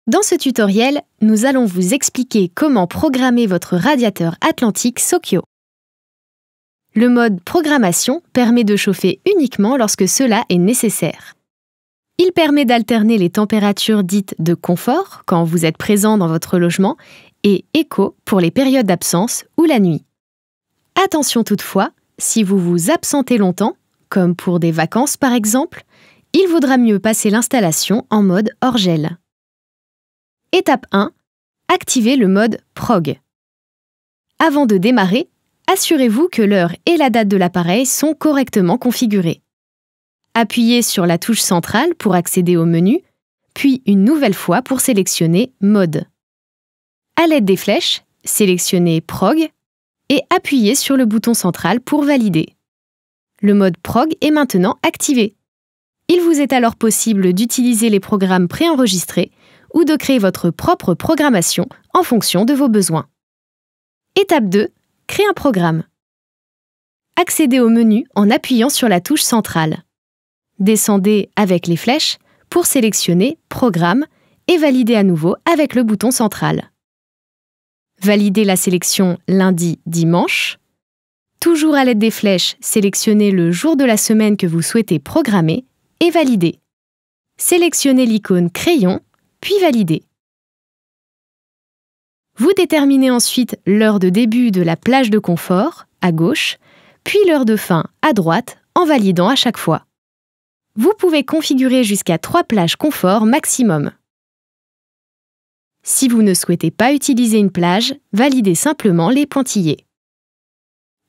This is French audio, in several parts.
Dans ce tutoriel, nous allons vous expliquer comment programmer votre radiateur Atlantic Sokyo. Le mode programmation permet de chauffer uniquement lorsque cela est nécessaire. Il permet d'alterner les températures dites de confort quand vous êtes présent dans votre logement et éco pour les périodes d'absence ou la nuit. Attention toutefois, si vous vous absentez longtemps, comme pour des vacances par exemple, il vaudra mieux passer l'installation en mode hors gel. Étape 1. Activez le mode Prog. Avant de démarrer, assurez-vous que l'heure et la date de l'appareil sont correctement configurées. Appuyez sur la touche centrale pour accéder au menu, puis une nouvelle fois pour sélectionner Mode. À l'aide des flèches, sélectionnez Prog et appuyez sur le bouton central pour valider. Le mode Prog est maintenant activé. Il vous est alors possible d'utiliser les programmes préenregistrés ou de créer votre propre programmation en fonction de vos besoins. Étape 2. Créer un programme. Accédez au menu en appuyant sur la touche centrale. Descendez avec les flèches pour sélectionner Programme et validez à nouveau avec le bouton central. Validez la sélection lundi-dimanche. Toujours à l'aide des flèches, sélectionnez le jour de la semaine que vous souhaitez programmer et validez. Sélectionnez l'icône Crayon, puis validez. Vous déterminez ensuite l'heure de début de la plage de confort, à gauche, puis l'heure de fin, à droite, en validant à chaque fois. Vous pouvez configurer jusqu'à 3 plages confort maximum. Si vous ne souhaitez pas utiliser une plage, validez simplement les pointillés.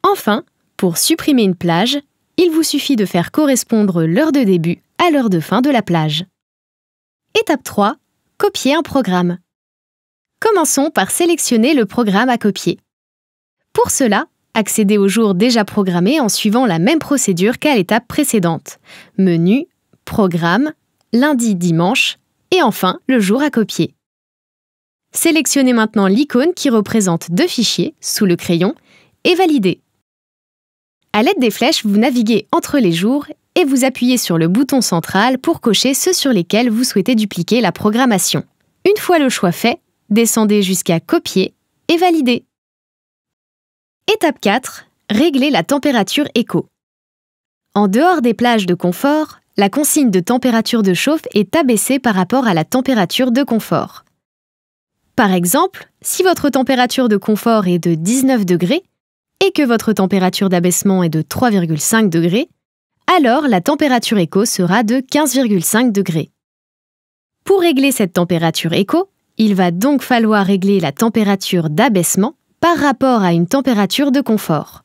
Enfin, pour supprimer une plage, il vous suffit de faire correspondre l'heure de début à l'heure de fin de la plage. Étape 3. Copier un programme. Commençons par sélectionner le programme à copier. Pour cela, accédez au jour déjà programmé en suivant la même procédure qu'à l'étape précédente. Menu, Programme, lundi-dimanche et enfin le jour à copier. Sélectionnez maintenant l'icône qui représente 2 fichiers sous le crayon et validez. À l'aide des flèches, vous naviguez entre les jours et vous appuyez sur le bouton central pour cocher ceux sur lesquels vous souhaitez dupliquer la programmation. Une fois le choix fait, descendez jusqu'à Copier et valider. Étape 4. Régler la température éco. En dehors des plages de confort, la consigne de température de chauffe est abaissée par rapport à la température de confort. Par exemple, si votre température de confort est de 19 degrés et que votre température d'abaissement est de 3,5 degrés, alors la température éco sera de 15,5 degrés. Pour régler cette température éco, il va donc falloir régler la température d'abaissement par rapport à une température de confort.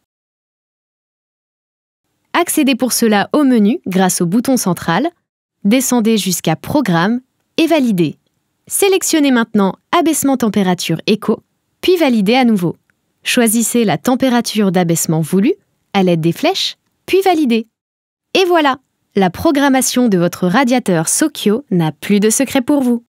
Accédez pour cela au menu grâce au bouton central, descendez jusqu'à Programme et validez. Sélectionnez maintenant Abaissement température éco, puis validez à nouveau. Choisissez la température d'abaissement voulue à l'aide des flèches, puis validez. Et voilà, la programmation de votre radiateur Sokyo n'a plus de secret pour vous.